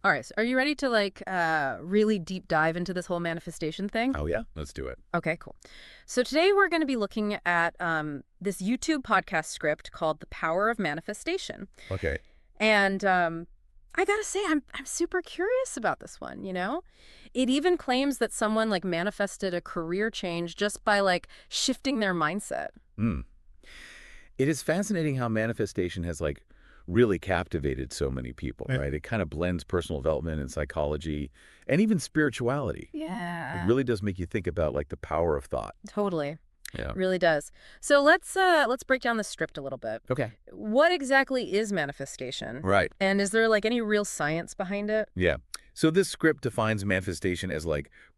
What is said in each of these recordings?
All right, so are you ready to really deep dive into this whole manifestation thing? Oh, yeah? Let's do it. Okay, cool. So today we're going to be looking at this YouTube podcast script called The Power of Manifestation. Okay. And I gotta say, I'm super curious about this one, you know? It even claims that someone manifested a career change just by shifting their mindset. Mm. It is fascinating how manifestation has really captivated so many people, Yeah. right? It kind of blends personal development and psychology and even spirituality. It Yeah. really does make you think about the power of thought. Totally. Yeah. Really does. So let's break down the script a little bit. Okay. What exactly is manifestation? Right. And is there any real science behind it? Yeah. So this script defines manifestation as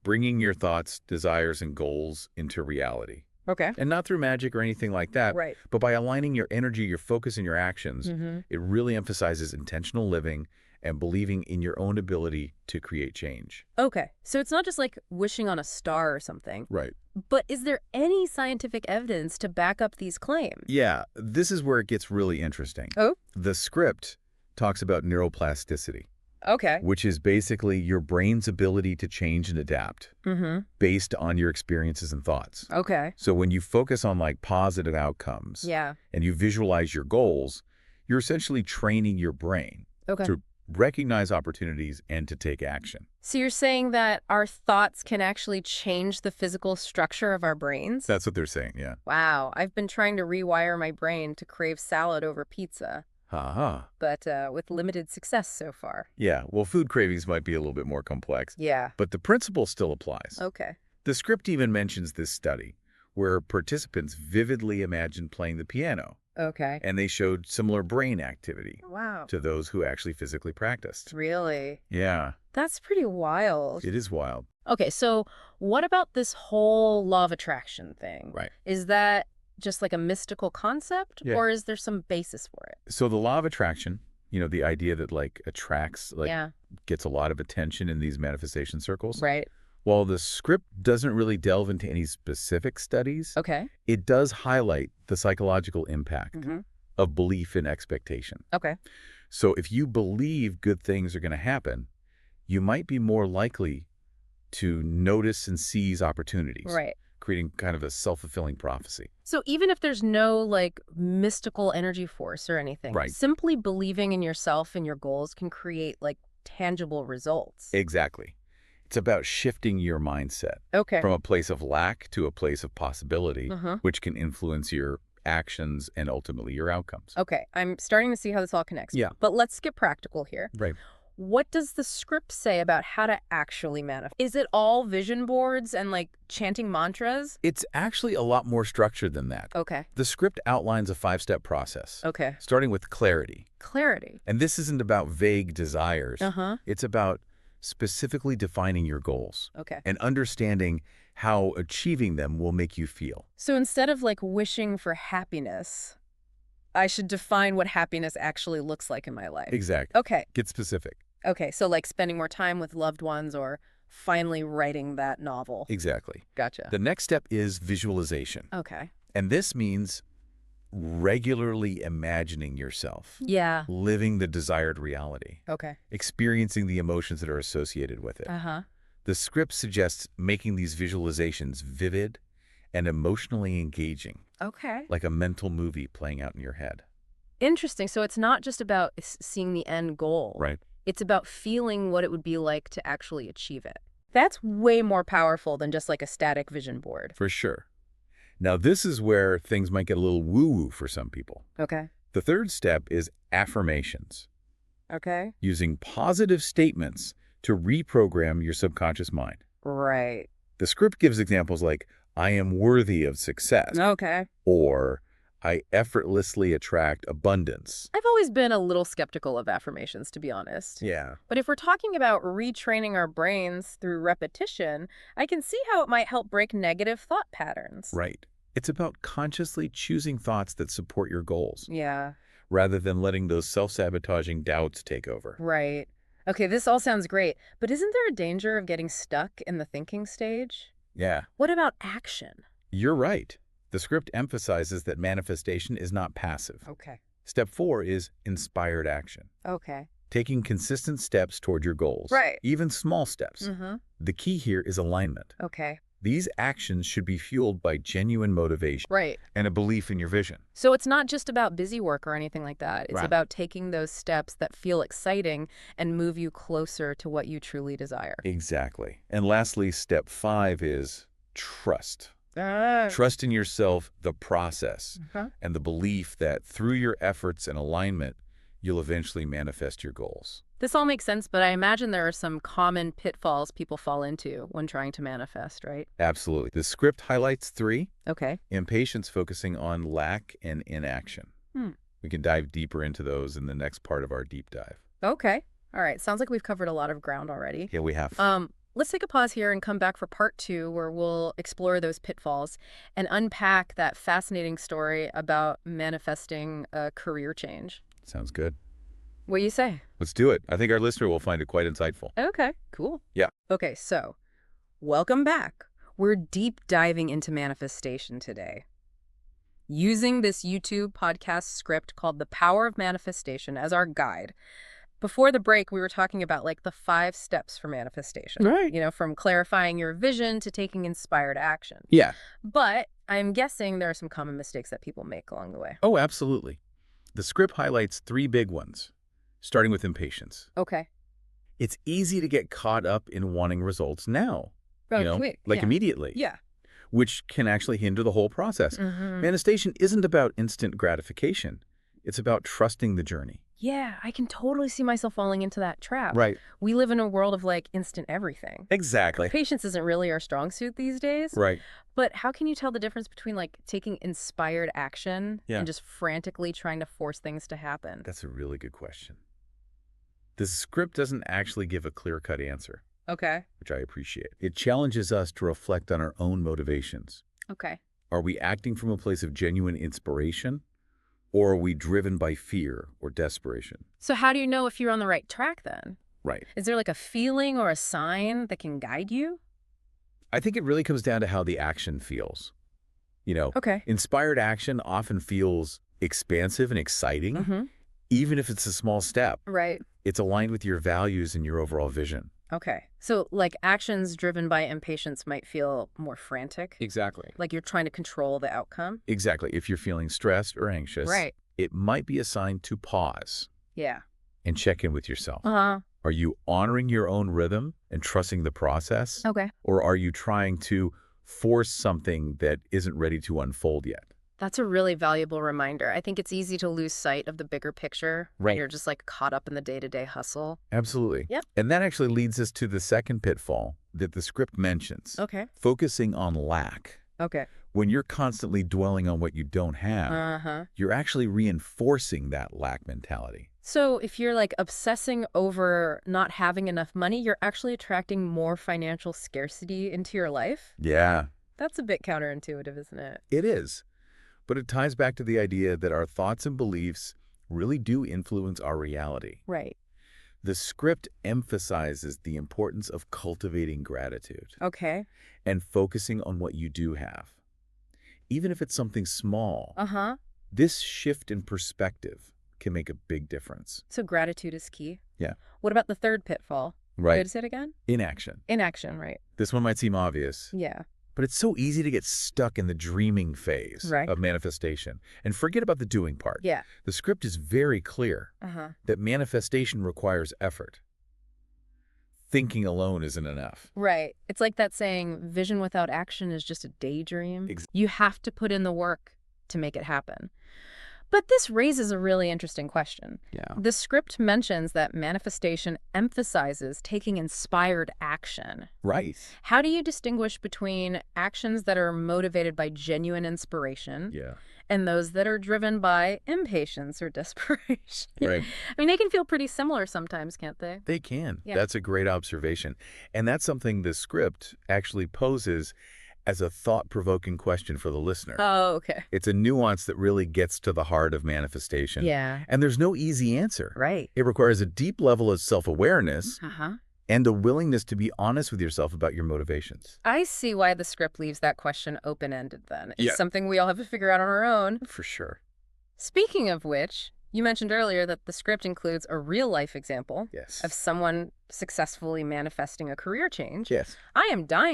bringing your thoughts, desires, and goals into reality. Okay. And not through magic or anything like that, Right. but by aligning your energy, your focus, and your actions. Mm-hmm. It really emphasizes intentional living and believing in your own ability to create change. Okay. So it's not just wishing on a star or something. Right. But is there any scientific evidence to back up these claims? Yeah, this is where it gets really interesting. Oh? The script talks about neuroplasticity, Okay. which is basically your brain's ability to change and adapt Mm-hmm. based on your experiences and thoughts. Okay. So when you focus on positive outcomes Yeah. and you visualize your goals, you're essentially training your brain Okay. to recognize opportunities and to take action. So you're saying that our thoughts can actually change the physical structure of our brains? That's what they're saying, yeah. Wow. I've been trying to rewire my brain to crave salad over pizza, Ha-ha. but with limited success so far. Yeah, well, food cravings might be a little bit more complex, Yeah. but the principle still applies. Okay. The script even mentions this study where participants vividly imagined playing the piano, Okay. and they showed similar brain activity Wow. to those who actually physically practiced. Really? Yeah, That's pretty wild. it is wild. Okay, so what about this whole law of attraction thing? Right. Is that just a mystical concept, Yeah. or is there some basis for it? So the law of attraction, the idea that attracts, Yeah, gets a lot of attention in these manifestation circles. right. While the script doesn't really delve into any specific studies, Okay. it does highlight the psychological impact Mm-hmm. of belief and expectation. Okay. So if you believe good things are going to happen, you might be more likely to notice and seize opportunities, Right. creating kind of a self-fulfilling prophecy. So even if there's no mystical energy force or anything, Right. simply believing in yourself and your goals can create tangible results. Exactly. It's about shifting your mindset Okay. from a place of lack to a place of possibility, Uh-huh. which can influence your actions and ultimately your outcomes. Okay, I'm starting to see how this all connects. Yeah. But let's get practical here. Right. What does the script say about how to actually manifest? Is it all vision boards and chanting mantras? It's actually a lot more structured than that. Okay. The script outlines a 5-step process, Okay. starting with clarity. Clarity. And this isn't about vague desires. Uh-huh. It's about specifically defining your goals Okay. and understanding how achieving them will make you feel. So instead of wishing for happiness, I should define what happiness actually looks like in my life. Exactly. Okay. Get specific. Okay. So spending more time with loved ones or finally writing that novel. Exactly. Gotcha. The next step is visualization. Okay. And this means regularly imagining yourself, Yeah. living the desired reality, Okay. experiencing the emotions that are associated with it. Uh-huh. The script suggests making these visualizations vivid and emotionally engaging, Okay. like a mental movie playing out in your head. Interesting. So it's not just about seeing the end goal. Right. It's about feeling what it would be like to actually achieve it. That's way more powerful than just a static vision board. For sure. Now, this is where things might get a little woo-woo for some people. Okay. The third step is affirmations, Okay. using positive statements to reprogram your subconscious mind. Right. The script gives examples like, I am worthy of success, Okay. or I effortlessly attract abundance. I've always been a little skeptical of affirmations, to be honest. Yeah. But if we're talking about retraining our brains through repetition, I can see how it might help break negative thought patterns. Right. It's about consciously choosing thoughts that support your goals, Yeah. rather than letting those self-sabotaging doubts take over. Right. Okay, this all sounds great, but isn't there a danger of getting stuck in the thinking stage? Yeah, What about action? you're right. The script emphasizes that manifestation is not passive. Okay. Step 4 is inspired action. Okay. taking consistent steps toward your goals. Right. Even small steps. Mm-hmm. The key here is alignment. Okay. These actions should be fueled by genuine motivation Right. and a belief in your vision. So it's not just about busy work or anything like that. It's Right. about taking those steps that feel exciting and move you closer to what you truly desire. Exactly. And lastly, step 5 is trust. Trust in yourself, the process, and the belief that through your efforts and alignment, you'll eventually manifest your goals. This all makes sense, but I imagine there are some common pitfalls people fall into when trying to manifest, right? Absolutely. The script highlights 3: Okay. impatience, focusing on lack and inaction. We can dive deeper into those in the next part of our deep dive. Okay. All right. Sounds like we've covered a lot of ground already. Yeah, we have. Let's take a pause here and come back for part 2, where we'll explore those pitfalls and unpack that fascinating story about manifesting a career change. Sounds good. What do you say? Let's do it. I think our listener will find it quite insightful. Okay, cool. Yeah. Okay, so welcome back. We're deep diving into manifestation today, using this YouTube podcast script called The Power of Manifestation as our guide. Before the break, we were talking about like the 5 steps for manifestation. Right. You know, from clarifying your vision to taking inspired action. Yeah. But I'm guessing there are some common mistakes that people make along the way. Oh, absolutely. The script highlights 3 big ones, starting with impatience. Okay. It's easy to get caught up in wanting results now, Quick. Yeah. immediately, Yeah. which can actually hinder the whole process. Mm-hmm. Manifestation isn't about instant gratification. It's about trusting the journey. Yeah, I can totally see myself falling into that trap. Right. We live in a world of like instant everything. Exactly. Patience isn't really our strong suit these days. Right. But how can you tell the difference between like taking inspired action and just frantically trying to force things to happen? That's a really good question. The script doesn't actually give a clear-cut answer, Okay. which I appreciate. It challenges us to reflect on our own motivations. Okay. Are we acting from a place of genuine inspiration, or are we driven by fear or desperation? So how do you know if you're on the right track then? Right. Is there like a feeling or a sign that can guide you? I think it really comes down to how the action feels. Okay. Inspired action often feels expansive and exciting, Mm-hmm. even if it's a small step. Right. It's aligned with your values and your overall vision. Okay. So like actions driven by impatience might feel more frantic. Exactly. Like you're trying to control the outcome. Exactly. If you're feeling stressed or anxious, Right. it might be a sign to pause Yeah. and check in with yourself. Uh-huh. Are you honoring your own rhythm and trusting the process? Okay. Or are you trying to force something that isn't ready to unfold yet? That's a really valuable reminder. I think it's easy to lose sight of the bigger picture. Right. You're just like caught up in the day-to-day hustle. Absolutely. Yep. And that actually leads us to the second pitfall that the script mentions. Okay. Focusing on lack. Okay. When you're constantly dwelling on what you don't have, Uh-huh. you're actually reinforcing that lack mentality. So if you're like obsessing over not having enough money, you're actually attracting more financial scarcity into your life? Yeah, That's a bit counterintuitive, isn't it? it is. But it ties back to the idea that our thoughts and beliefs really do influence our reality. Right. The script emphasizes the importance of cultivating gratitude Okay. and focusing on what you do have. Even if it's something small, Uh-huh. this shift in perspective can make a big difference. So gratitude is key. Yeah. What about the third pitfall? Right. What is it again? Inaction. Inaction, right? This one might seem obvious, Yeah. but it's so easy to get stuck in the dreaming phase Right. of manifestation and forget about the doing part. Yeah. The script is very clear Uh-huh. that manifestation requires effort. Thinking alone isn't enough. Right. It's like that saying, vision without action is just a daydream. You have to put in the work to make it happen. But this raises a really interesting question. Yeah. The script mentions that manifestation emphasizes taking inspired action. Right. How do you distinguish between actions that are motivated by genuine inspiration Yeah. and those that are driven by impatience or desperation? Right. I mean, they can feel pretty similar sometimes, can't they? They can. Yeah. That's a great observation. And that's something the script actually poses as a thought-provoking question for the listener. Oh, okay. It's a nuance that really gets to the heart of manifestation. Yeah. And there's no easy answer. Right. It requires a deep level of self-awareness Uh-huh. and a willingness to be honest with yourself about your motivations. I see why the script leaves that question open-ended then. It's Yeah. something we all have to figure out on our own. For sure. Speaking of which, You mentioned earlier that the script includes a real-life example Yes. of someone successfully manifesting a career change. Yes. I am dying